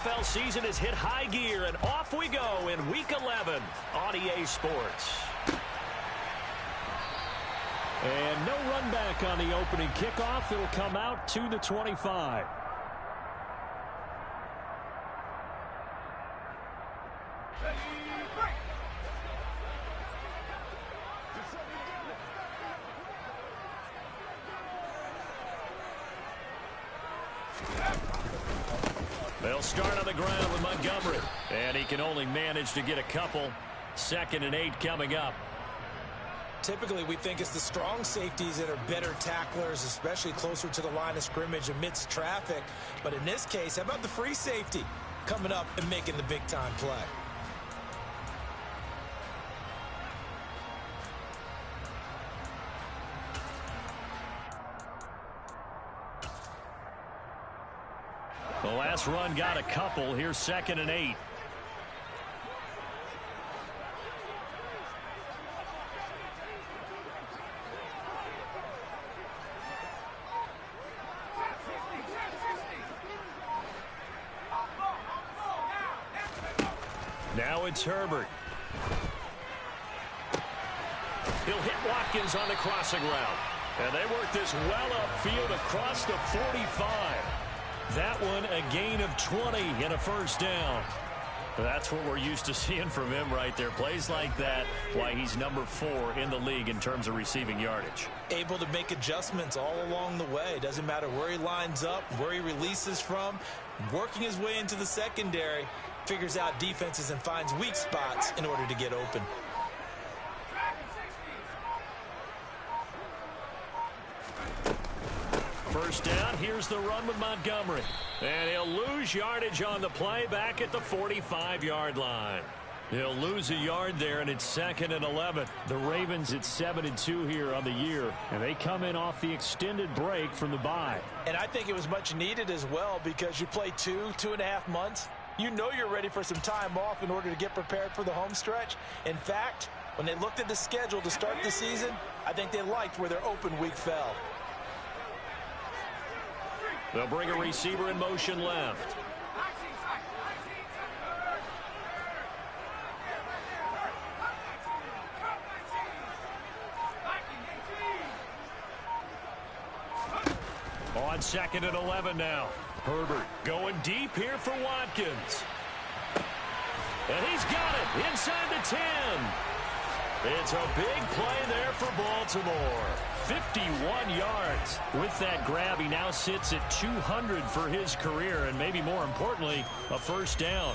NFL season has hit high gear, and off we go in Week 11 on EA Sports. And no run back on the opening kickoff. It'll come out to the 25. They'll start on the ground with Montgomery. And he can only manage to get a couple. 2nd and 8 coming up. Typically, we think it's the strong safeties that are better tacklers, especially closer to the line of scrimmage amidst traffic. But in this case, how about the free safety coming up and making the big-time play? The last run got a couple. Here's 2nd and 8. Now it's Herbert. He'll hit Watkins on the crossing route. And they work this well upfield across the 45. That one a gain of 20 and a first down. That's what we're used to seeing from him right there. Plays like that, why he's number 4 in the league in terms of receiving yardage. Able to make adjustments all along the way. Doesn't matter where he lines up, where he releases from. Working his way into the secondary. Figures out defenses and finds weak spots in order to get open. First down, here's the run with Montgomery. And he'll lose yardage on the play back at the 45-yard line. He'll lose a yard there, and it's 2nd and 11. The Ravens at 7-2 here on the year, and they come in off the extended break from the bye. And I think it was much needed as well, because you play 2.5 months. You know you're ready for some time off in order to get prepared for the home stretch. In fact, when they looked at the schedule to start the season, I think they liked where their open week fell. They'll bring a receiver in motion left. On 2nd and 11 now. Herbert going deep here for Watkins. And he's got it inside the 10. It's a big play there for Baltimore. 51 yards. With that grab, he now sits at 200 for his career, and maybe more importantly, a first down.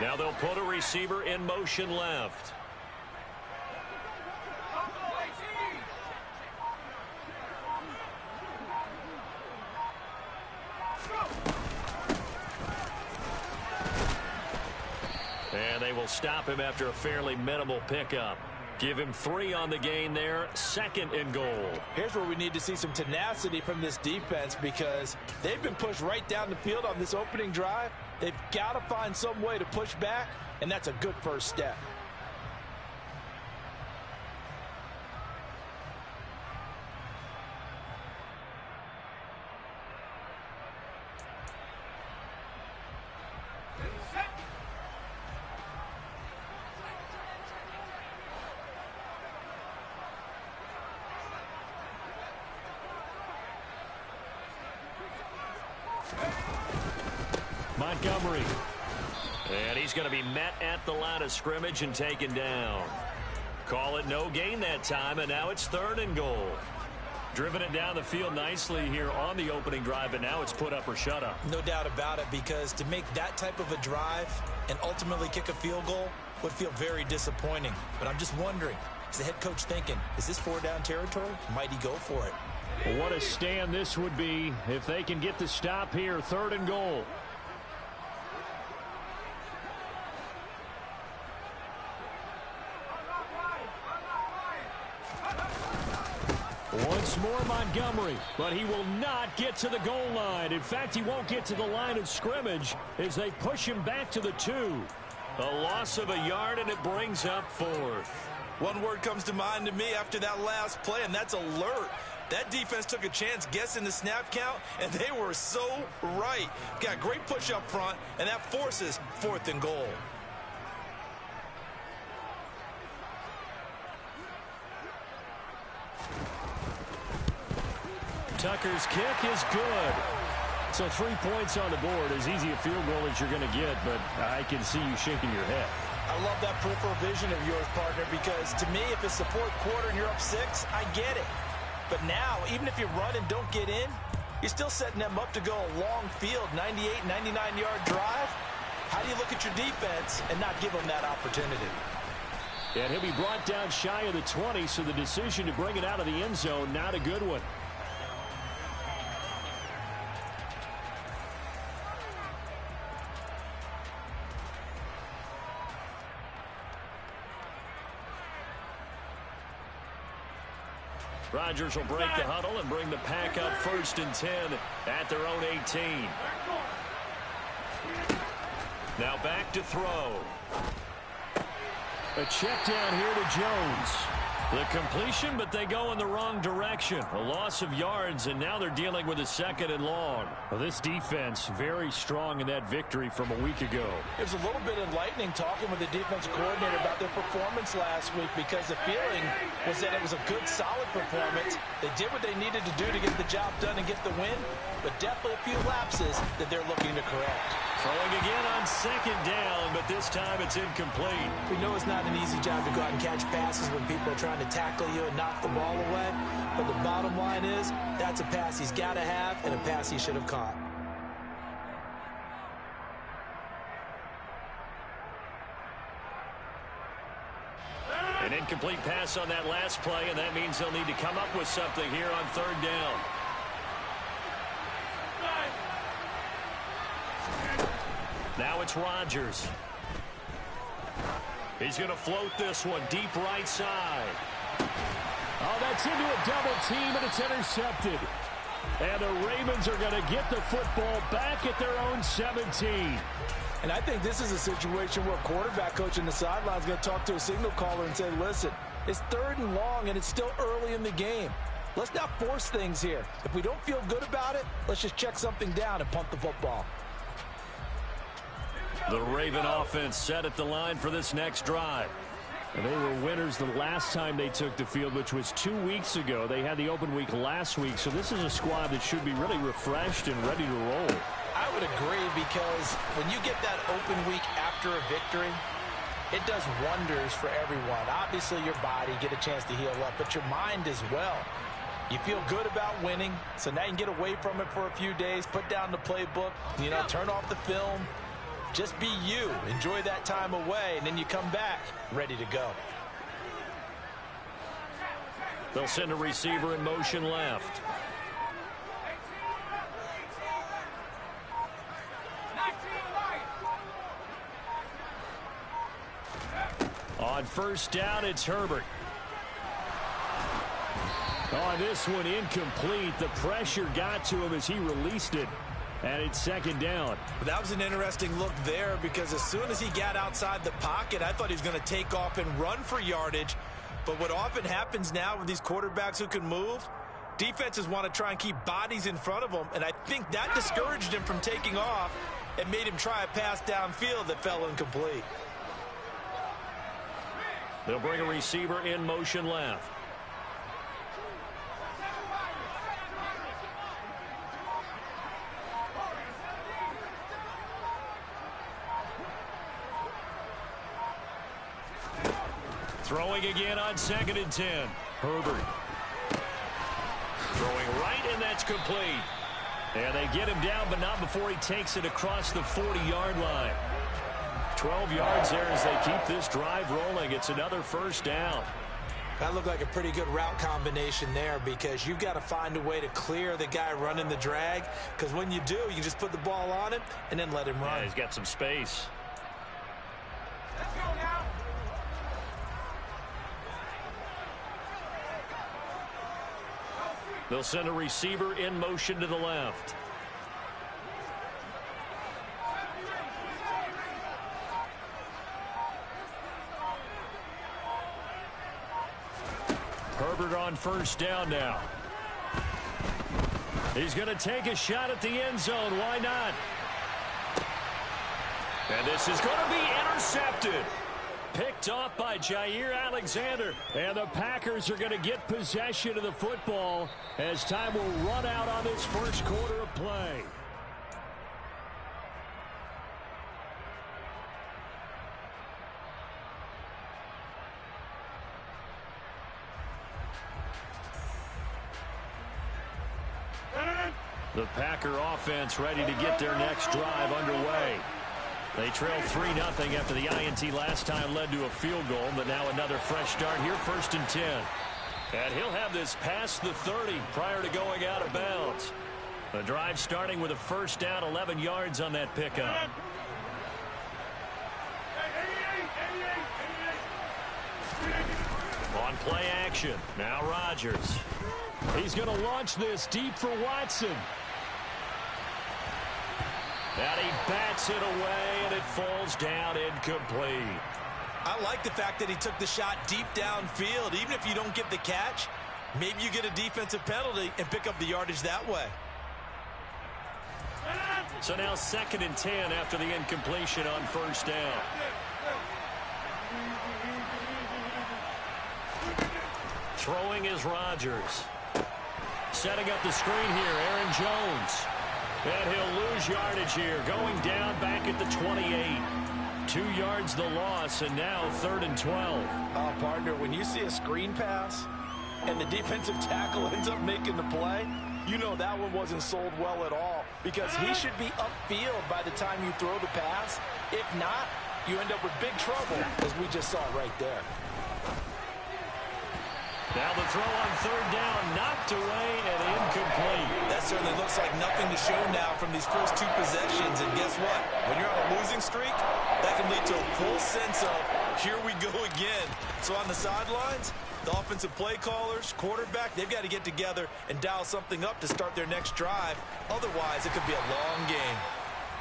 Now they'll put a receiver in motion left. And they will stop him after a fairly minimal pickup. Give him 3 on the gain there. 2nd and goal. Here's where we need to see some tenacity from this defense, because they've been pushed right down the field on this opening drive. They've got to find some way to push back, and that's a good first step. Montgomery. And he's going to be met at the line of scrimmage and taken down. Call it no gain that time, and now it's 3rd and goal. Driven it down the field nicely here on the opening drive, and now it's put up or shut up. No doubt about it, because to make that type of a drive and ultimately kick a field goal would feel very disappointing. But I'm just wondering, is the head coach thinking, is this 4-down territory? Might he go for it? Well, what a stand this would be if they can get the stop here. 3rd and goal. Once more Montgomery, but he will not get to the goal line. In fact, he won't get to the line of scrimmage as they push him back to the 2. A loss of a yard, and it brings up fourth. One word comes to mind to me after that last play, and that's alert. That defense took a chance guessing the snap count, and they were so right. Got great push up front, and that forces 4th and goal. Tucker's kick is good. So 3 points on the board, as easy a field goal as you're going to get, but I can see you shaking your head. I love that peripheral vision of yours, partner, because to me, if it's the 4th quarter and you're up 6, I get it. But now, even if you run and don't get in, you're still setting them up to go a long field, 98, 99-yard drive. How do you look at your defense and not give them that opportunity? And he'll be brought down shy of the 20, so the decision to bring it out of the end zone, not a good one. Rodgers will break the huddle and bring the pack up 1st and 10 at their own 18. Now back to throw. A check down here to Jones. The completion, but they go in the wrong direction. A loss of yards, and now they're dealing with a 2nd and long. Well, this defense very strong in that victory from a week ago. It was a little bit enlightening talking with the defensive coordinator about their performance last week, because the feeling was that it was a good, solid performance. They did what they needed to do to get the job done and get the win, but definitely a few lapses that they're looking to correct. Throwing again on 2nd down, but this time it's incomplete. We know it's not an easy job to go out and catch passes when people are trying to tackle you and knock the ball away, but the bottom line is that's a pass he's got to have and a pass he should have caught. An incomplete pass on that last play, and that means they'll need to come up with something here on 3rd down. Now it's Rodgers. He's going to float this one deep right side. Oh, that's into a double team, and it's intercepted. And the Ravens are going to get the football back at their own 17. And I think this is a situation where a quarterback coach in the sideline is going to talk to a signal caller and say, listen, it's 3rd and long, and it's still early in the game. Let's not force things here. If we don't feel good about it, let's just check something down and punt the football. The Raven offense set at the line for this next drive. And they were winners the last time they took the field, which was 2 weeks ago. They had the open week last week, so this is a squad that should be really refreshed and ready to roll. I would agree, because when you get that open week after a victory, it does wonders for everyone. Obviously, your body get a chance to heal up, but your mind as well. You feel good about winning, so now you can get away from it for a few days, put down the playbook, turn off the film. Just be you. Enjoy that time away, and then you come back ready to go. They'll send a receiver in motion left. On 1st down, it's Herbert. On this one, incomplete. The pressure got to him as he released it. And it's 2nd down. That was an interesting look there, because as soon as he got outside the pocket, I thought he was going to take off and run for yardage. But what often happens now with these quarterbacks who can move, defenses want to try and keep bodies in front of them, and I think that discouraged him from taking off and made him try a pass downfield that fell incomplete. They'll bring a receiver in motion left. Throwing again on 2nd and 10. Herbert. Throwing right, and that's complete. And they get him down, but not before he takes it across the 40-yard line. 12 yards there as they keep this drive rolling. It's another 1st down. That looked like a pretty good route combination there, because you've got to find a way to clear the guy running the drag, because when you do, you just put the ball on him and then let him run. Yeah, he's got some space. Let's go now. They'll send a receiver in motion to the left. Herbert on first down now. He's going to take a shot at the end zone. Why not? And this is going to be intercepted. Picked off by Jair Alexander. And the Packers are going to get possession of the football as time will run out on this first quarter of play. The Packer offense ready to get their next drive underway. They trailed 3-0 after the INT last time led to a field goal, but now another fresh start here, 1st and 10. And he'll have this past the 30 prior to going out of bounds. The drive starting with a first down, 11 yards on that pickup. On play action, now Rodgers. He's going to launch this deep for Watson. And he bats it away, and it falls down incomplete. I like the fact that he took the shot deep downfield. Even if you don't get the catch, maybe you get a defensive penalty and pick up the yardage that way. So now 2nd and 10 after the incompletion on first down. Throwing is Rodgers. Setting up the screen here, Aaron Jones. And he'll lose yardage here, going down back at the 28. 2 yards the loss, and now 3rd and 12. Partner, when you see a screen pass and the defensive tackle ends up making the play, you know that one wasn't sold well at all, because he should be upfield by the time you throw the pass. If not, you end up with big trouble, as we just saw right there. Now the throw on 3rd down, knocked away and incomplete. That certainly looks like nothing to show now from these first 2 possessions. And guess what? When you're on a losing streak, that can lead to a full sense of, here we go again. So on the sidelines, the offensive play callers, quarterback, they've got to get together and dial something up to start their next drive. Otherwise, it could be a long game.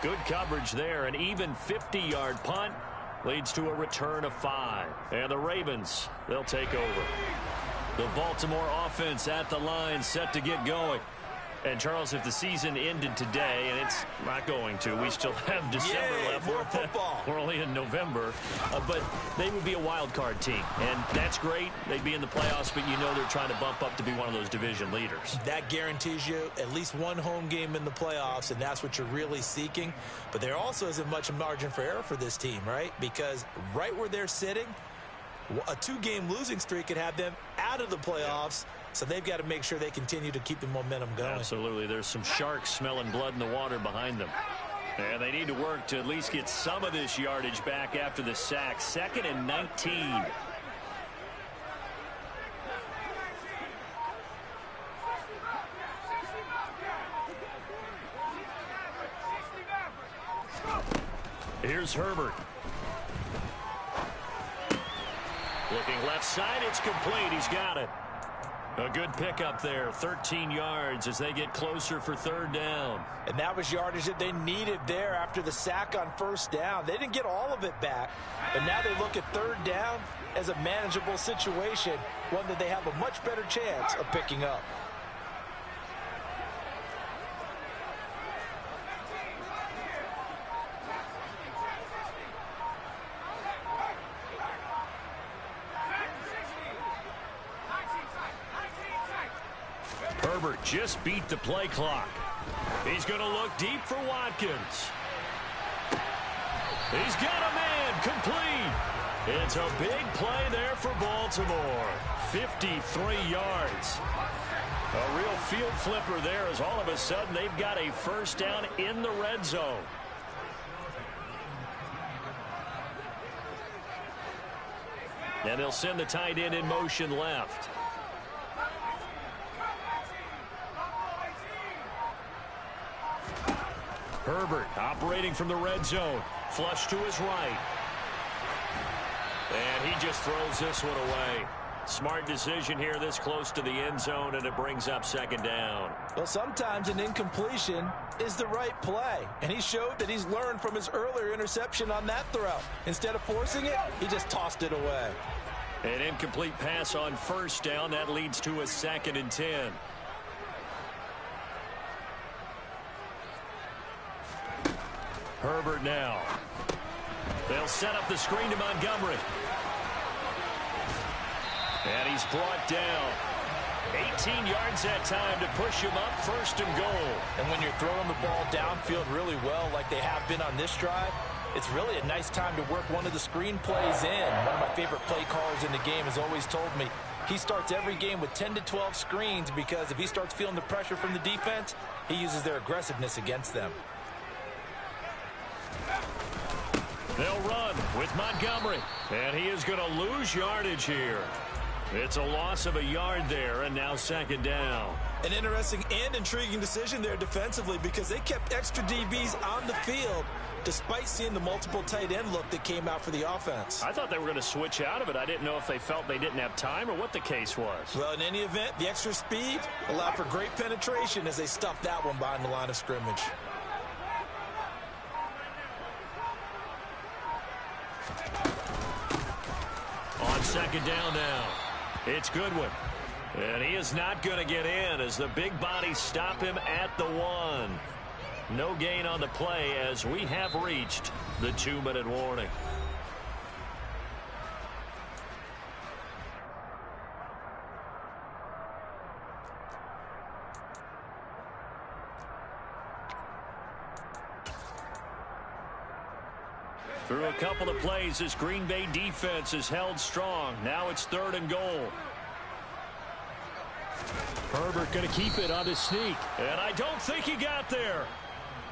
Good coverage there. An even 50-yard punt leads to a return of 5. And the Ravens, they'll take over. The Baltimore offense at the line, set to get going. And, Charles, if the season ended today, and it's not going to, we still have December left. More football. We're only in November. But they would be a wild card team. And that's great. They'd be in the playoffs, but you know they're trying to bump up to be one of those division leaders. That guarantees you at least one home game in the playoffs, and that's what you're really seeking. But there also isn't much margin for error for this team, right? Because right where they're sitting, a 2-game losing streak could have them out of the playoffs, so they've got to make sure they continue to keep the momentum going. Absolutely. There's some sharks smelling blood in the water behind them. And they need to work to at least get some of this yardage back after the sack. 2nd and 19. Here's Herbert. Looking left side, it's complete. He's got it. A good pickup there, 13 yards as they get closer for 3rd down. And that was yardage that they needed there after the sack on 1st down. They didn't get all of it back, but now they look at 3rd down as a manageable situation, one that they have a much better chance of picking up. Herbert just beat the play clock. He's going to look deep for Watkins. He's got a man, complete. It's a big play there for Baltimore. 53 yards. A real field flipper there, as all of a sudden they've got a first down in the red zone. And they'll send the tight end in motion left. Herbert operating from the red zone. Flush to his right. And he just throws this one away. Smart decision here this close to the end zone, and it brings up 2nd down. Well, sometimes an incompletion is the right play, and he showed that he's learned from his earlier interception on that throw. Instead of forcing it, he just tossed it away. An incomplete pass on first down. That leads to a 2nd and 10. Herbert now. They'll set up the screen to Montgomery. And he's brought down. 18 yards that time to push him up, 1st and goal. And when you're throwing the ball downfield really well like they have been on this drive, it's really a nice time to work one of the screen plays in. One of my favorite play callers in the game has always told me he starts every game with 10 to 12 screens because if he starts feeling the pressure from the defense, he uses their aggressiveness against them. They'll run with Montgomery. And he is going to lose yardage here. It's a loss of a yard there, and now 2nd down. An interesting and intriguing decision there defensively because they kept extra DBs on the field despite seeing the multiple tight end look that came out for the offense. I thought they were going to switch out of it. I didn't know if they felt they didn't have time or what the case was. Well, in any event, the extra speed allowed for great penetration as they stuffed that one behind the line of scrimmage. On 2nd down now. It's Goodwin. And he is not going to get in as the big bodies stop him at the 1. No gain on the play as we have reached the 2-minute warning. Through a couple of plays, this Green Bay defense is held strong. Now it's 3rd and goal. Herbert going to keep it on his sneak. And I don't think he got there.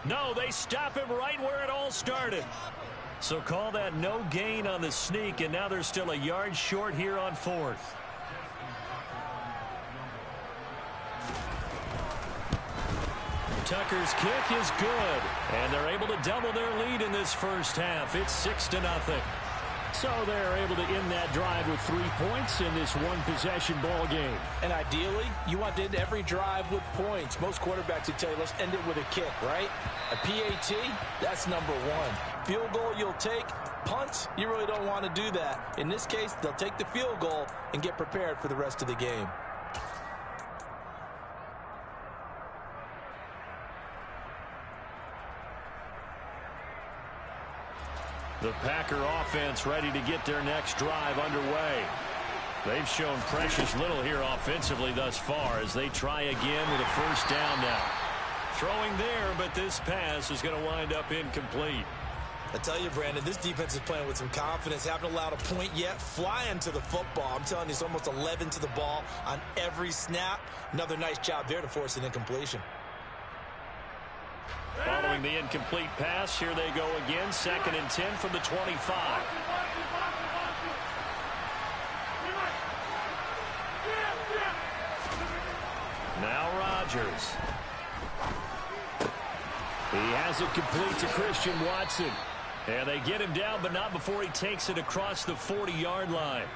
No, they stop him right where it all started. So call that no gain on the sneak, and now they're still a yard short here on 4th. Tucker's kick is good, and they're able to double their lead in this first half. It's 6-0. So they're able to end that drive with 3 points in this one-possession ball game. And ideally, you want to end every drive with points. Most quarterbacks would tell you, let's end it with a kick, right? A PAT, that's number 1. Field goal, you'll take. Punts, you really don't want to do that. In this case, they'll take the field goal and get prepared for the rest of the game. The Packer offense ready to get their next drive underway. They've shown precious little here offensively thus far as they try again with a 1st down now. Throwing there, but this pass is going to wind up incomplete. I tell you, Brandon, this defense is playing with some confidence. Haven't allowed a point yet. Flying to the football. I'm telling you, it's almost 11 to the ball on every snap. Another nice job there to force an incompletion. Following the incomplete pass, here they go again. 2nd and 10 from the 25. Now Rodgers. He has it complete to Christian Watson. And they get him down, but not before he takes it across the 40-yard line.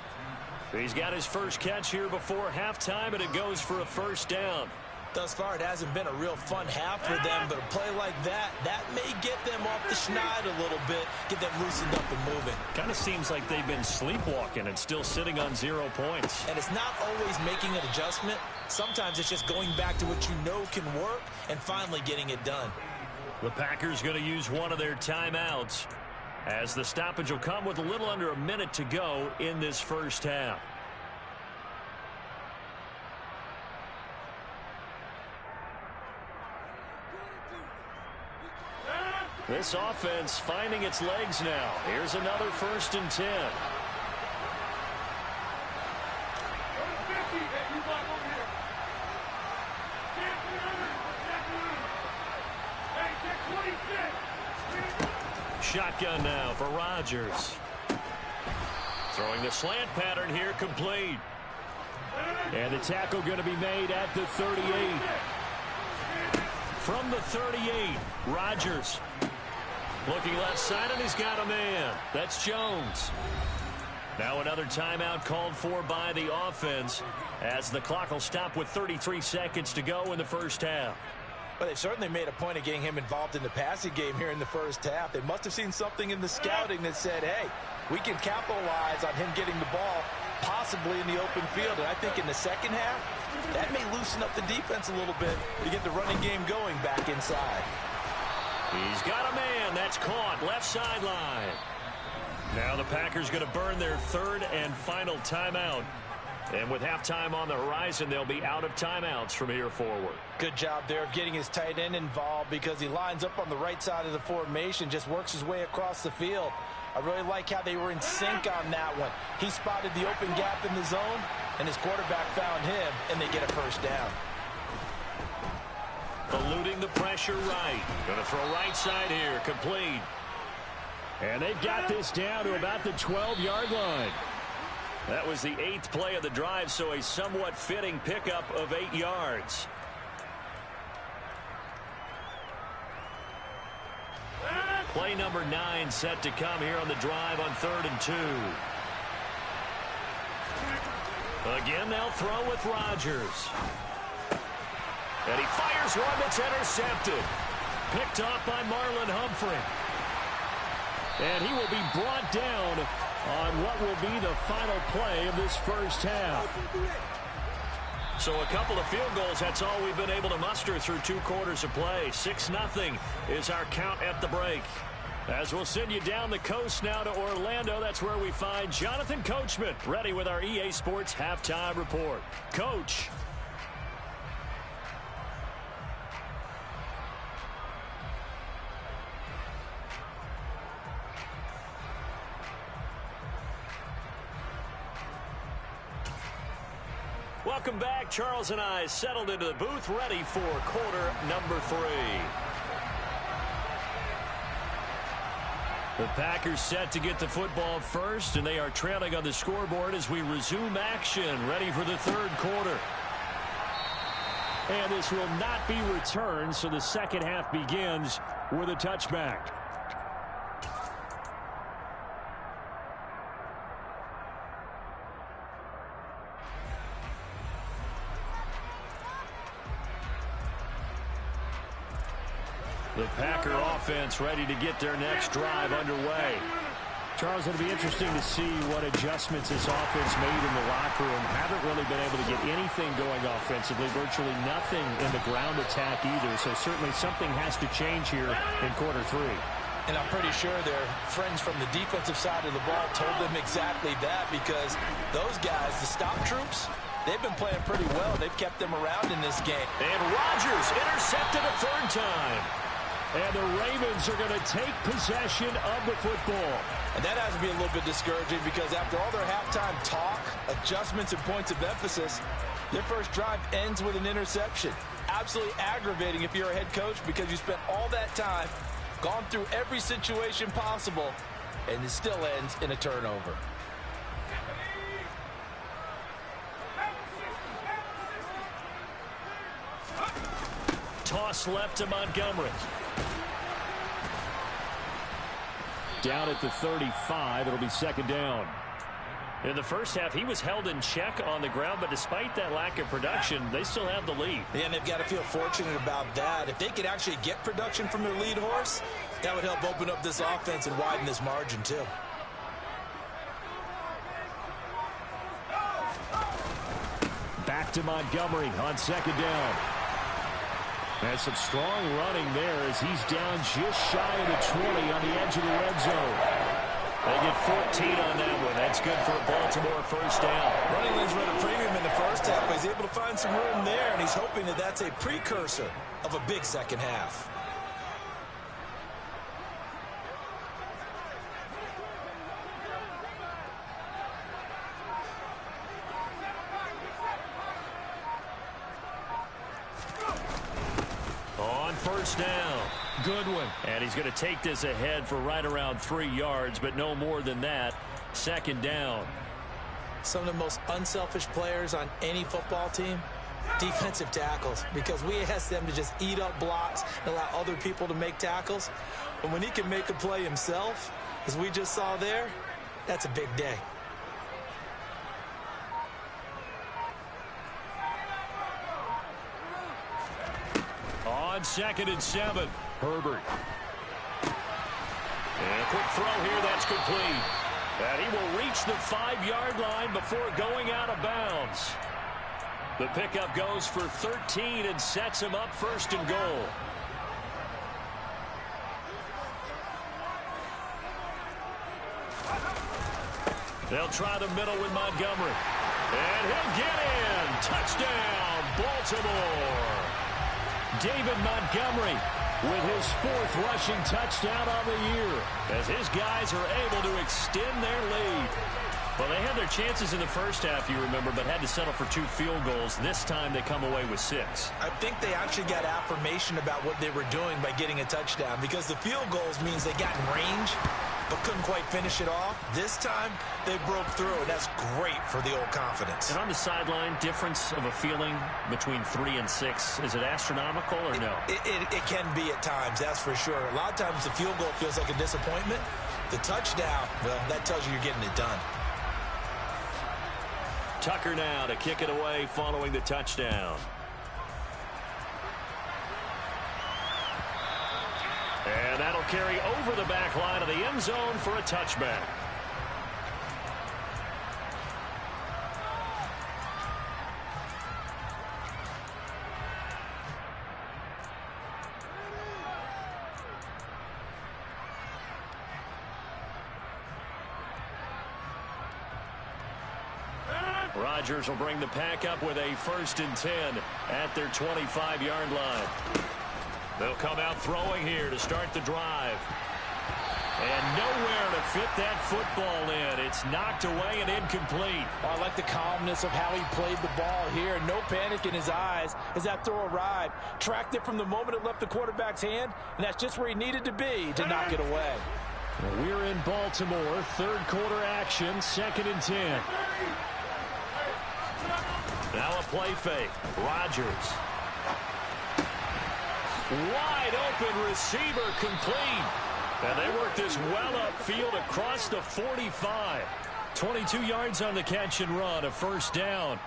He's got his first catch here before halftime, and it goes for a 1st down. Thus far, it hasn't been a real fun half for them, but a play like that may get them off the schneid a little bit, get them loosened up and moving. Kind of seems like they've been sleepwalking and still sitting on 0 points. And it's not always making an adjustment. Sometimes it's just going back to what you know can work and finally getting it done. The Packers going to use one of their timeouts as the stoppage will come with a little under a minute to go in this first half. This offense finding its legs now. Here's another 1st and 10. Shotgun now for Rodgers. Throwing the slant pattern here, complete. And the tackle going to be made at the 38. From the 38, Rodgers. Looking left side, and he's got a man. That's Jones. Now another timeout called for by the offense as the clock will stop with 33 seconds to go in the first half. Well, they've certainly made a point of getting him involved in the passing game here in the first half. They must have seen something in the scouting that said, hey, we can capitalize on him getting the ball possibly in the open field. And I think in the second half, that may loosen up the defense a little bit to get the running game going back inside. He's got a man. That's caught. Left sideline. Now the Packers going to burn their third and final timeout. And with halftime on the horizon, they'll be out of timeouts from here forward. Good job there of getting his tight end involved because he lines up on the right side of the formation, just works his way across the field. I really like how they were in sync on that one. He spotted the open gap in the zone, and his quarterback found him, and they get a first down. Eluding the pressure right. Going to throw right side here. Complete. And they've got this down to about the 12-yard line. That was the 8th play of the drive, so a somewhat fitting pickup of 8 yards. Play number 9 set to come here on the drive on 3rd and 2. Again, they'll throw with Rodgers. And he fires one that's intercepted. Picked off by Marlon Humphrey. And he will be brought down on what will be the final play of this first half. So a couple of field goals, that's all we've been able to muster through 2 quarters of play. 6-0 is our count at the break. As we'll send you down the coast now to Orlando, that's where we find Jonathan Coachman, ready with our EA Sports Halftime Report. Coach. Welcome back. Charles and I settled into the booth, ready for quarter number 3. The Packers set to get the football first, and they are trailing on the scoreboard as we resume action, ready for the 3rd quarter. And this will not be returned, so the second half begins with a touchback. The Packer offense ready to get their next drive underway. Charles, it'll be interesting to see what adjustments this offense made in the locker room. Haven't really been able to get anything going offensively, virtually nothing in the ground attack either. So certainly something has to change here in quarter 3. And I'm pretty sure their friends from the defensive side of the ball told them exactly that, because those guys, the stop troops, they've been playing pretty well. They've kept them around in this game. And Rodgers intercepted a 3rd time. And the Ravens are going to take possession of the football. And that has to be a little bit discouraging, because after all their halftime talk, adjustments, and points of emphasis, their first drive ends with an interception. Absolutely aggravating if you're a head coach, because you spent all that time, gone through every situation possible, and it still ends in a turnover. Toss left to Montgomery. Down at the 35, it'll be 2nd down. In the first half, he was held in check on the ground, but despite that lack of production, they still have the lead. Yeah, and they've got to feel fortunate about that. If they could actually get production from their lead horse, that would help open up this offense and widen this margin too. Back to Montgomery on 2nd down. And some strong running there as he's down just shy of the 20 on the edge of the red zone. They get 14 on that one. That's good for a Baltimore first down. Running lanes run a premium in the first half, but he's able to find some room there, and he's hoping that that's a precursor of a big second half. First down. Goodwin. And he's going to take this ahead for right around 3 yards, but no more than that. 2nd down. Some of the most unselfish players on any football team, defensive tackles, because we ask them to just eat up blocks and allow other people to make tackles. But when he can make a play himself, as we just saw there, that's a big day. On 2nd and 7, Herbert. And a quick throw here, that's complete. And he will reach the 5-yard line before going out of bounds. The pickup goes for 13 and sets him up first and goal. They'll try the middle with Montgomery. And he'll get in. Touchdown, Baltimore. David Montgomery with his 4th rushing touchdown on the year as his guys are able to extend their lead. Well, they had their chances in the first half, you remember, but had to settle for 2 field goals. This time they come away with 6. I think they actually got affirmation about what they were doing by getting a touchdown, because the field goals means they got in range but couldn't quite finish it off. This time they broke through, and that's great for the old confidence. And on the sideline, difference of a feeling between 3 and 6, is it astronomical or no? It can be at times, that's for sure. A lot of times the field goal feels like a disappointment. The touchdown, well, that tells you you're getting it done. Tucker now to kick it away following the touchdown. And that'll carry over the back line of the end zone for a touchback. Rodgers will bring the pack up with a 1st and 10 at their 25-yard line. They'll come out throwing here to start the drive. And nowhere to fit that football in. It's knocked away and incomplete. Oh, I like the calmness of how he played the ball here. No panic in his eyes as that throw arrived. Tracked it from the moment it left the quarterback's hand, and that's just where he needed to be to knock it away. Well, we're in Baltimore. 3rd quarter action, 2nd and 10. Now a play fake. Rodgers. Wide open receiver complete. And they work this well upfield across the 45. 22 yards on the catch and run, a 1st down.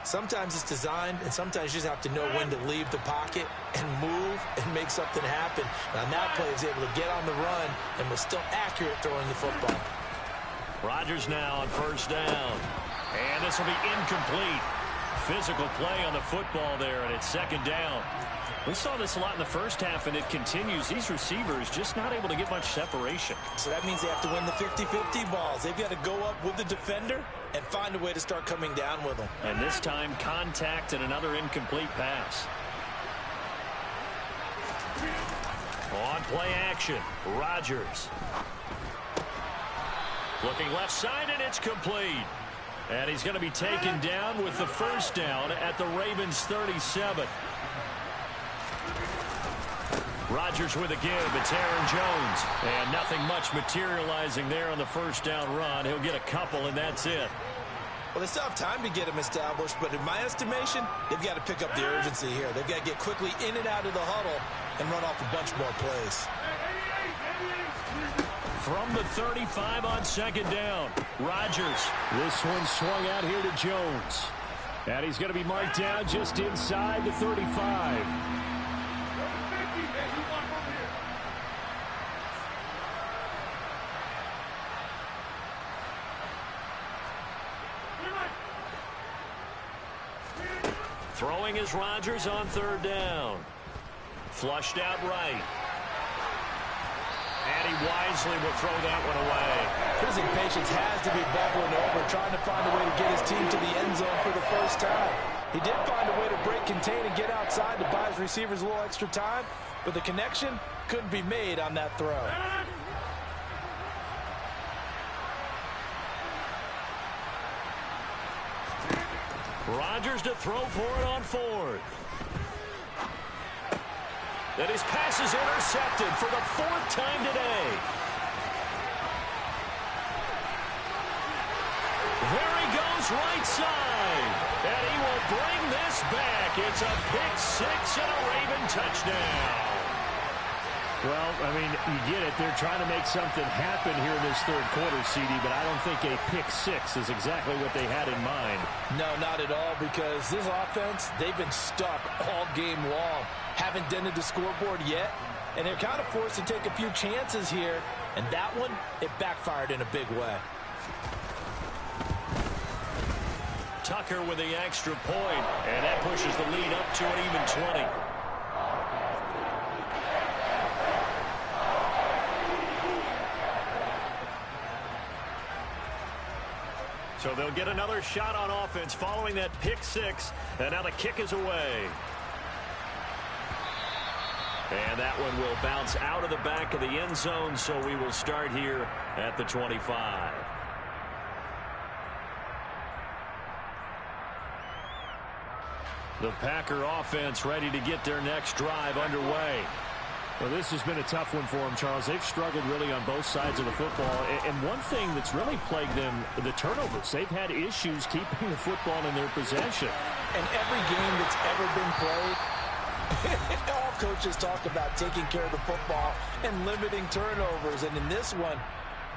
Sometimes it's designed, and sometimes you just have to know when to leave the pocket and move and make something happen. And on that play, he was able to get on the run and was still accurate throwing the football. Rodgers now on 1st down. And this will be incomplete. Physical play on the football there, and it's 2nd down. We saw this a lot in the first half, and it continues. These receivers just not able to get much separation. So that means they have to win the 50-50 balls. They've got to go up with the defender and find a way to start coming down with them. And this time, contact and another incomplete pass. On play action, Rodgers. Looking left side, and it's complete. And he's going to be taken down with the 1st down at the Ravens' 37. Rodgers with a give. It's Aaron Jones. And nothing much materializing there on the 1st down run. He'll get a couple, and that's it. Well, they still have time to get him established, but in my estimation, they've got to pick up the urgency here. They've got to get quickly in and out of the huddle and run off a bunch more plays. From the 35 on 2nd down, Rodgers. This one swung out here to Jones. And he's going to be marked down just inside the 35. Throwing is Rodgers on 3rd down. Flushed out right. And he wisely will throw that one away. His impatience has to be bubbling over, trying to find a way to get his team to the end zone for the 1st time. He did find a way to break, contain, and get outside to buy his receivers a little extra time, but the connection couldn't be made on that throw. Rodgers to throw for it on 4th. And his pass is intercepted for the 4th time today. There he goes right side. And he will bring this back. It's a pick 6 and a Raven touchdown. Well, I mean, you get it. They're trying to make something happen here in this 3rd quarter, CD, but I don't think a pick 6 is exactly what they had in mind. No, not at all, because this offense, they've been stuck all game long. Haven't dented the scoreboard yet, and they're kind of forced to take a few chances here, and that one, it backfired in a big way. Tucker with the extra point, and that pushes the lead up to an even 20. So they'll get another shot on offense following that pick six, and now the kick is away. And that one will bounce out of the back of the end zone, so we will start here at the 25. The Packer offense ready to get their next drive underway. Well, this has been a tough one for them, Charles. They've struggled really on both sides of the football. And one thing that's really plagued them, the turnovers. They've had issues keeping the football in their possession. And every game that's ever been played, all coaches talk about taking care of the football and limiting turnovers. And in this one,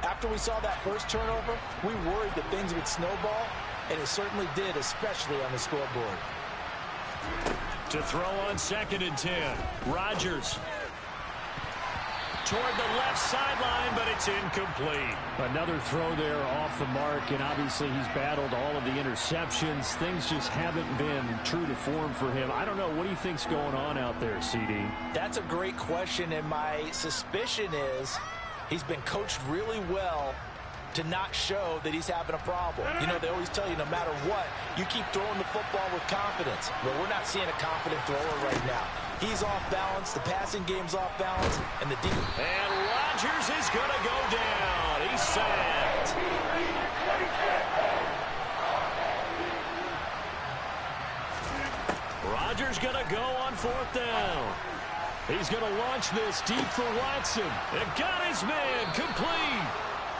after we saw that first turnover, we worried that things would snowball, and it certainly did, especially on the scoreboard. To throw on 2nd and 10, Rodgers toward the left sideline, but it's incomplete. Another throw there off the mark, and obviously he's battled all of the interceptions. Things just haven't been true to form for him. I don't know. What do you think's going on out there, CD? That's a great question, and my suspicion is he's been coached really well to not show that he's having a problem. You know, they always tell you no matter what, you keep throwing the football with confidence. Well, we're not seeing a confident thrower right now. He's off balance, the passing game's off balance, and the deep. And Rodgers is going to go down. He's sacked. Rodgers going to go on 4th down. He's going to launch this deep for Watson. And got his man complete.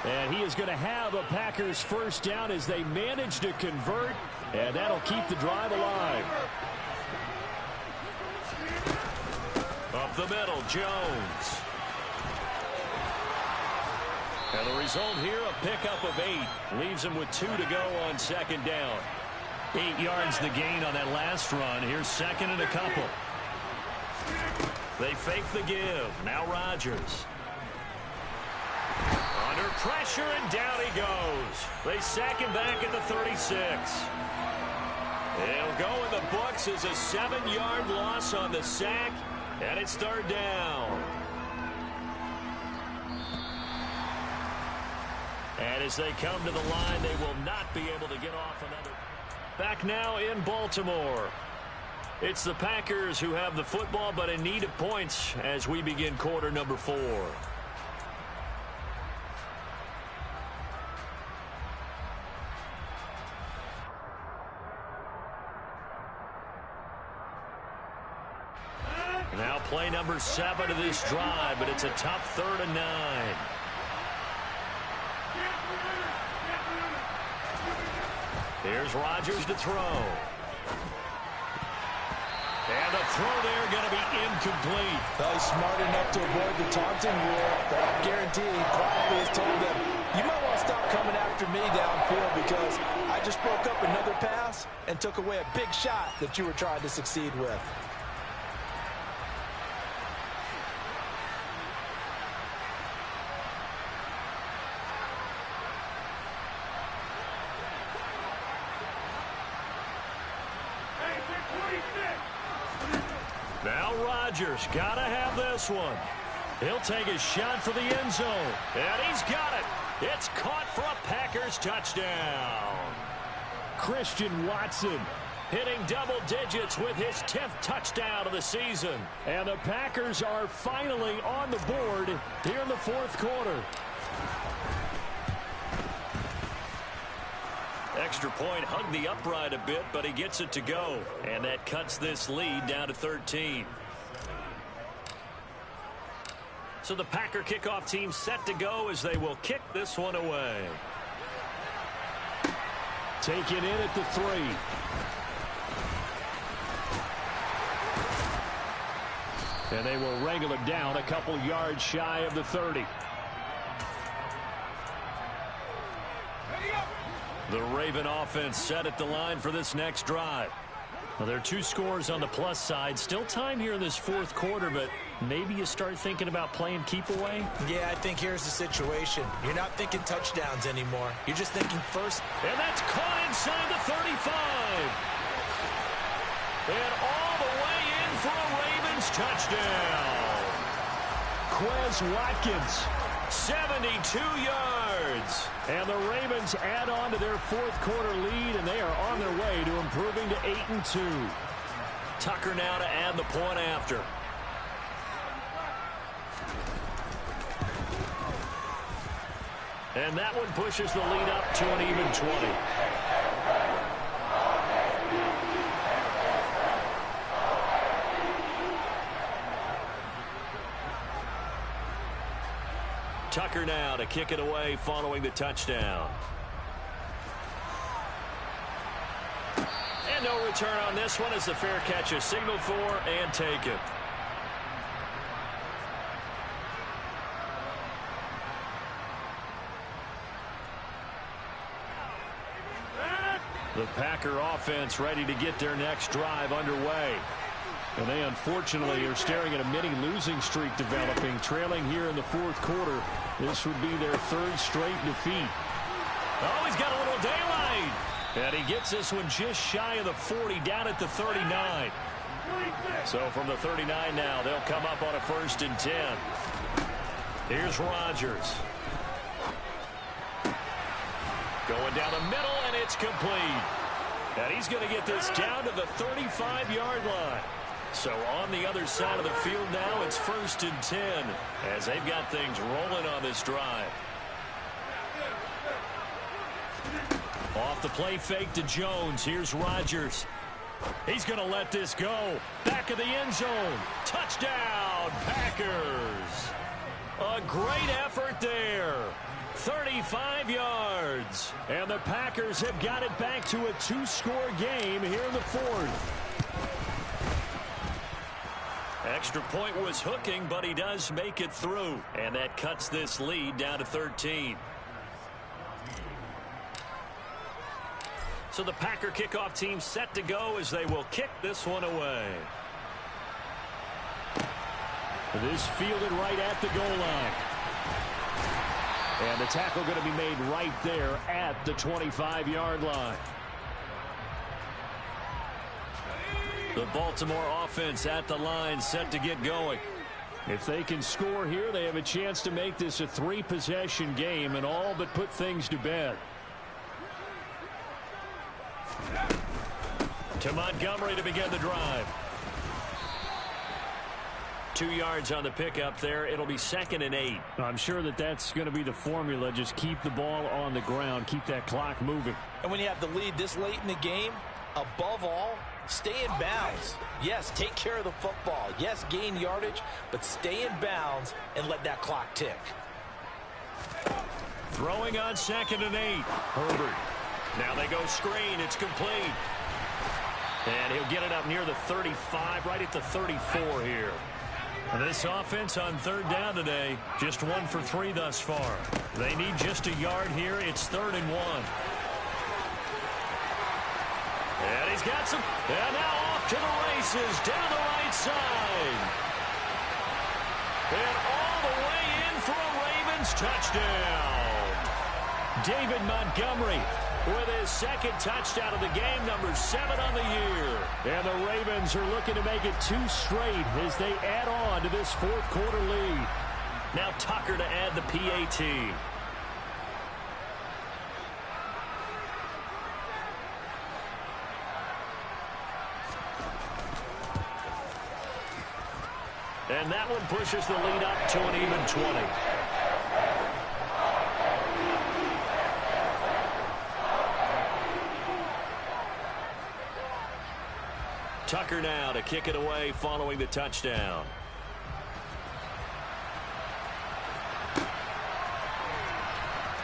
And he is going to have a Packers first down as they manage to convert, and that'll keep the drive alive. Up the middle, Jones. And the result here, a pickup of 8. Leaves him with 2 to go on 2nd down. 8 yards the gain on that last run. Here's 2nd and a couple. They fake the give. Now Rodgers. Under pressure, and down he goes. They sack him back at the 36. It'll go in the books as a 7-yard loss on the sack, and it's 3rd down. And as they come to the line, they will not be able to get off another. Back now in Baltimore. It's the Packers who have the football, but in need of points as we begin quarter number 4. Now play number 7 of this drive, but it's a tough 3rd and 9. Here's Rodgers to throw. And the throw there going to be incomplete. Well, he's smart enough to avoid the taunting rule, but I guarantee he probably has told them, you might want to stop coming after me downfield because I just broke up another pass and took away a big shot that you were trying to succeed with. Now Rodgers got to have this one. He'll take a shot for the end zone. And he's got it. It's caught for a Packers touchdown. Christian Watson hitting double digits with his 10th touchdown of the season. And the Packers are finally on the board here in the 4th quarter. Extra point hugged the upright a bit, but he gets it to go. And that cuts this lead down to 13. So the Packer kickoff team set to go as they will kick this one away. Taken in at the 3. And they will wrangle him down a couple yards shy of the 30. The Raven offense set at the line for this next drive. Well, there are 2 scores on the plus side. Still time here in this 4th quarter, but maybe you start thinking about playing keep away? Yeah, I think here's the situation. You're not thinking touchdowns anymore. You're just thinking first. And that's caught inside the 35. touchdown. Quez Watkins. 72 yards. And the Ravens add on to their fourth quarter lead, and they are on their way to improving to 8-2. Tucker now to add the point after. And that one pushes the lead up to an even 20. Tucker now to kick it away following the touchdown. And no return on this one as the fair catch is signaled for and taken. The Packer offense ready to get their next drive underway. And they unfortunately are staring at a mini losing streak developing, trailing here in the fourth quarter. This would be their third straight defeat. Oh, he's got a little daylight. And he gets this one just shy of the 40, down at the 39. So from the 39 now, they'll come up on a 1st and 10. Here's Rodgers. Going down the middle, and it's complete. And he's going to get this down to the 35-yard line. So on the other side of the field now, it's 1st and 10 as they've got things rolling on this drive. Off the play fake to Jones. Here's Rodgers. He's going to let this go. Back of the end zone. Touchdown, Packers. A great effort there. 35 yards. And the Packers have got it back to a 2-score game here in the fourth. Extra point was hooking, but he does make it through. And that cuts this lead down to 13. So the Packer kickoff team set to go as they will kick this one away. This fielded right at the goal line. And the tackle going to be made right there at the 25-yard line. The Baltimore offense at the line set to get going. If they can score here, they have a chance to make this a 3-possession game and all but put things to bed. To Montgomery to begin the drive. 2 yards on the pickup there. It'll be 2nd and 8. I'm sure that that's going to be the formula. Just keep the ball on the ground. Keep that clock moving. And when you have the lead this late in the game, above all, stay in bounds. Yes, take care of the football. Yes, gain yardage, but stay in bounds and let that clock tick. Throwing on 2nd and 8. Herbert. Now they go screen. It's complete. And he'll get it up near the 35, right at the 34 here. This offense on 3rd down today, just 1 for 3 thus far. They need just a yard here. It's 3rd and 1. And he's got some. And now off to the races down the right side. And all the way in for a Ravens touchdown. David Montgomery with his 2nd touchdown of the game, number 7 on the year. And the Ravens are looking to make it 2 straight as they add on to this fourth quarter lead. Now Tucker to add the PAT. And that one pushes the lead up to an even 20. Tucker now to kick it away following the touchdown.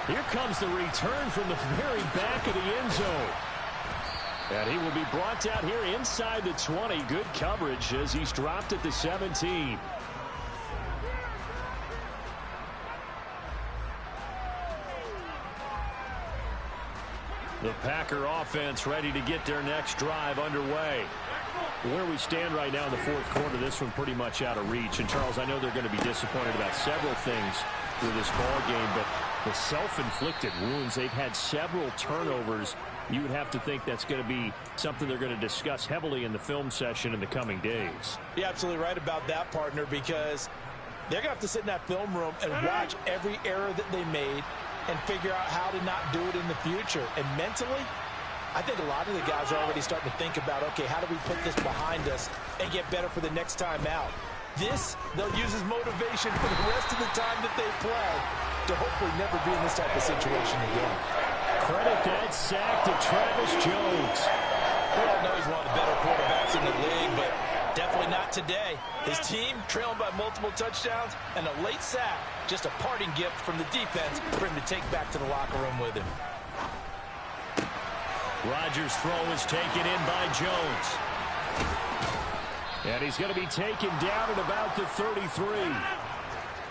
Here comes the return from the very back of the end zone. And he will be brought down here inside the 20. Good coverage as he's dropped at the 17. The Packer offense ready to get their next drive underway. Where we stand right now in the fourth quarter, this one pretty much out of reach. And, Charles, I know they're going to be disappointed about several things through this ball game, but the self-inflicted wounds, they've had several turnovers you would have to think that's going to be something they're going to discuss heavily in the film session in the coming days. You're absolutely right about that, partner, because they're going to have to sit in that film room and watch every error that they made and figure out how to not do it in the future. And mentally, I think a lot of the guys are already starting to think about, okay, how do we put this behind us and get better for the next time out? This, they'll use as motivation for the rest of the time that they play to hopefully never be in this type of situation again. Credit that sack to Travis Jones. We all know he's one of the better quarterbacks in the league, but definitely not today. His team trailing by multiple touchdowns and a late sack, just a parting gift from the defense for him to take back to the locker room with him. Rodgers' throw is taken in by Jones. And he's going to be taken down at about the 33.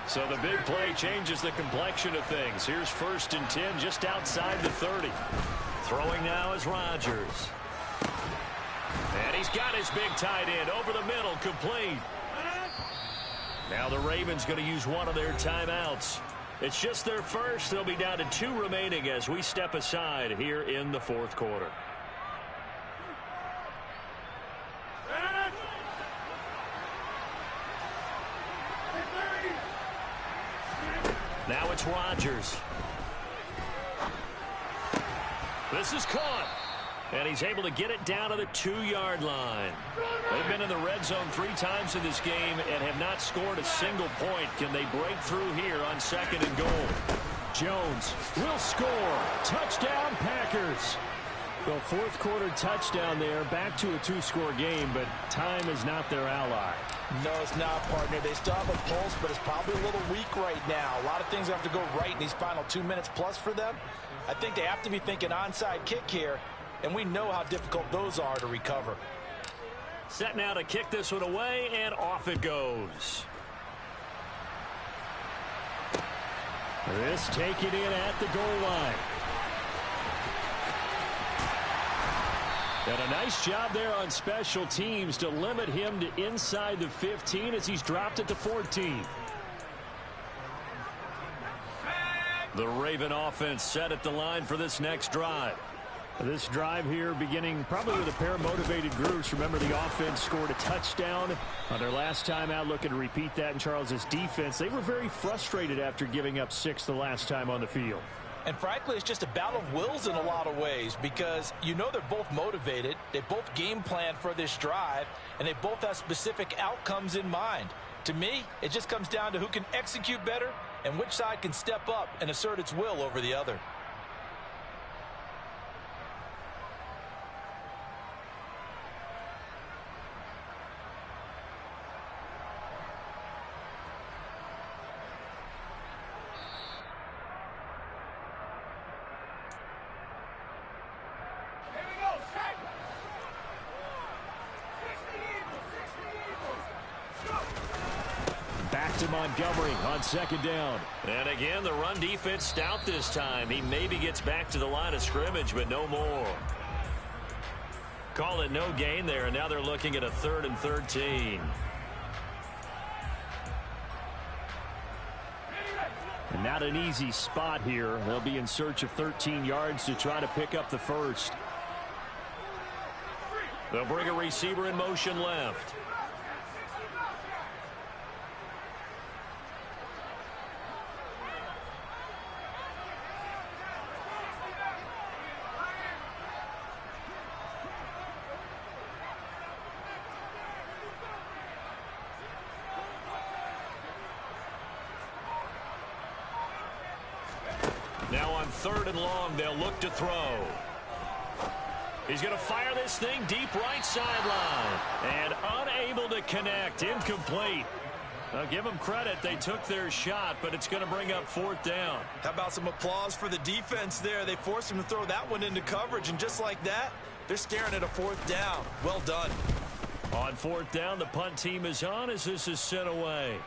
So the big play changes the complexion of things. Here's 1st and 10 just outside the 30. Throwing now is Rodgers. And he's got his big tight end over the middle, complete. Now the Ravens going to use one of their timeouts. It's just their first. They'll be down to 2 remaining as we step aside here in the 4th quarter. Now it's Rodgers. This is caught. And he's able to get it down to the 2-yard line. They've been in the red zone 3 times in this game and have not scored a single point. Can they break through here on 2nd and goal? Jones will score. Touchdown, Packers. The 4th quarter touchdown there. Back to a 2-score game, but time is not their ally. No, it's not, partner. They still have a pulse, but it's probably a little weak right now. A lot of things have to go right in these final 2 minutes plus for them. I think they have to be thinking onside kick here, and we know how difficult those are to recover. Set now to kick this one away, and off it goes. This taken in at the goal line. And a nice job there on special teams to limit him to inside the 15 as he's dropped it to 14. The Raven offense set at the line for this next drive. This drive here beginning probably with a pair of motivated groups. Remember, the offense scored a touchdown on their last time out. Looking to repeat that in Charles's defense. They were very frustrated after giving up 6 the last time on the field. And frankly, it's just a battle of wills in a lot of ways because you know they're both motivated. They both game plan for this drive, and they both have specific outcomes in mind. To me, it just comes down to who can execute better and which side can step up and assert its will over the other. To Montgomery on 2nd down. And again, the run defense stout this time. He maybe gets back to the line of scrimmage, but no more. Call it no gain there, and now they're looking at a 3rd and 13. And not an easy spot here. They'll be in search of 13 yards to try to pick up the first. They'll bring a receiver in motion left. Now on 3rd and long, they'll look to throw. He's going to fire this thing deep right sideline. And unable to connect. Incomplete. Now give them credit. They took their shot, but it's going to bring up 4th down. How about some applause for the defense there? They forced him to throw that one into coverage, and just like that, they're staring at a 4th down. Well done. On 4th down, the punt team is on as this is sent away.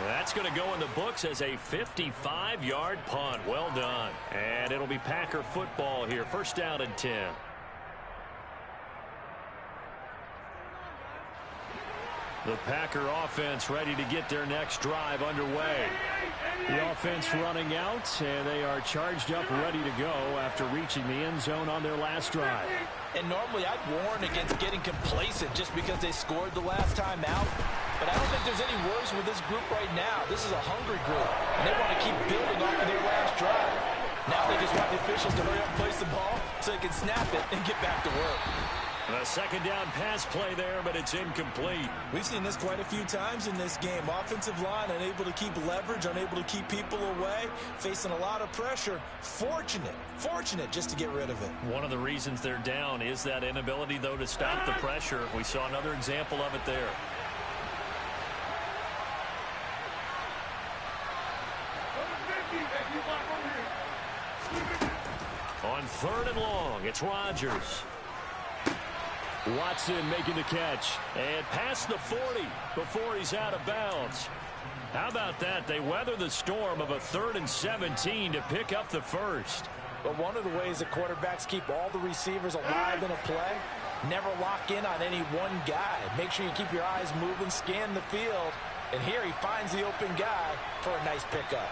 That's going to go in the books as a 55-yard punt. Well done. And it'll be Packer football here. 1st down and 10. The Packer offense ready to get their next drive underway. The offense running out, and they are charged up, ready to go after reaching the end zone on their last drive. And normally I'd warn against getting complacent just because they scored the last time out. But I don't think there's any worries with this group right now. This is a hungry group, and they want to keep building off of their last drive. Now they just want the officials to hurry up and place the ball so they can snap it and get back to work. A second down pass play there, but it's incomplete. We've seen this quite a few times in this game. Offensive line unable to keep leverage, unable to keep people away, facing a lot of pressure. Fortunate just to get rid of it. One of the reasons they're down is that inability, though, to stop the pressure. We saw another example of it there. On 3rd and long, it's Rodgers. Watson making the catch. And past the 40 before he's out of bounds. How about that? They weather the storm of a 3rd and 17 to pick up the first. But one of the ways that quarterbacks keep all the receivers alive in a play, never lock in on any one guy. Make sure you keep your eyes moving, scan the field. And here he finds the open guy for a nice pickup.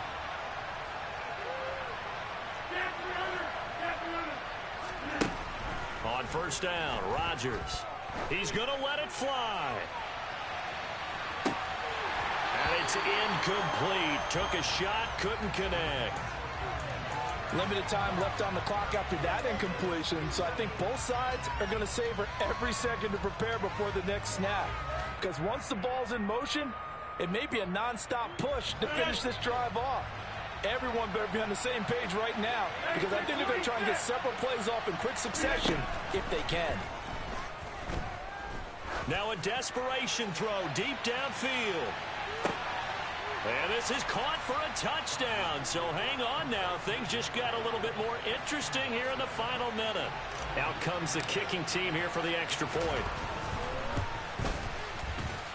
On 1st down, Rodgers. He's going to let it fly. And it's incomplete. Took a shot, couldn't connect. Limited time left on the clock after that incompletion, so I think both sides are going to savor every second to prepare before the next snap. Because once the ball's in motion, it may be a non-stop push to finish this drive off. Everyone better be on the same page right now, because I think they're going to try and get several plays off in quick succession if they can. Now a desperation throw deep downfield. And this is caught for a touchdown. So hang on now. Things just got a little bit more interesting here in the final minute. Out comes the kicking team here for the extra point.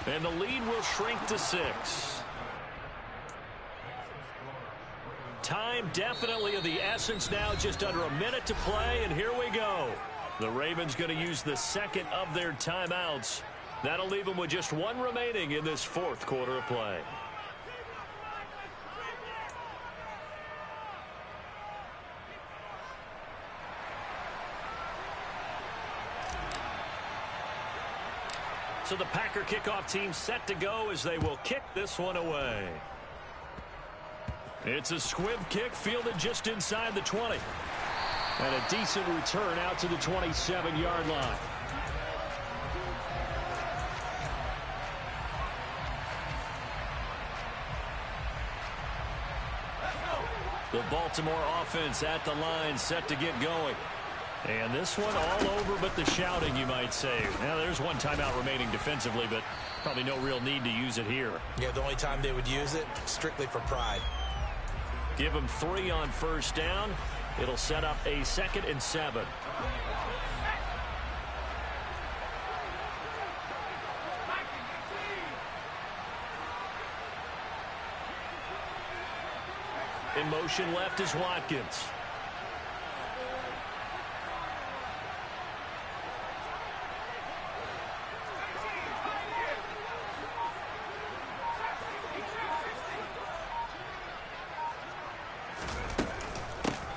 And the lead will shrink to 6. Time definitely of the essence now, just under a minute to play, and here we go. The Ravens going to use the second of their timeouts. That'll leave them with just one remaining in this 4th quarter of play. So the Packer kickoff team set to go as they will kick this one away. It's a squib kick fielded just inside the 20. And a decent return out to the 27-yard line. The Baltimore offense at the line, set to get going. And this one all over but the shouting, you might say. Now, there's one timeout remaining defensively, but probably no real need to use it here. Yeah, the only time they would use it, strictly for pride. Give them 3 on 1st down. It'll set up a 2nd and 7. In motion left is Watkins.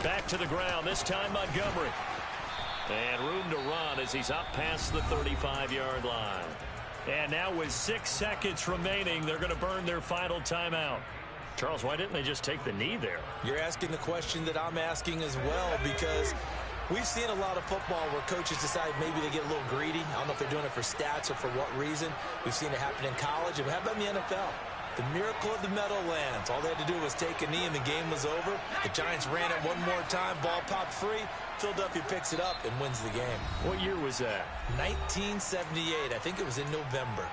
Back to the ground, this time Montgomery. And room to run as he's up past the 35-yard line. And now with 6 seconds remaining, they're going to burn their final timeout. Charles, why didn't they just take the knee there? You're asking the question that I'm asking as well, because we've seen a lot of football where coaches decide maybe they get a little greedy. I don't know if they're doing it for stats or for what reason. We've seen it happen in college. And how about in the NFL? The miracle of the Meadowlands. All they had to do was take a knee and the game was over. The Giants ran it one more time. Ball popped free. Philadelphia picks it up and wins the game. What year was that? 1978. I think it was in November.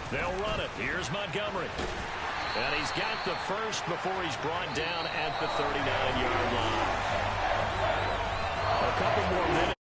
They'll run it. Here's Montgomery. And he's got the first before he's brought down at the 39-yard line. A couple more minutes.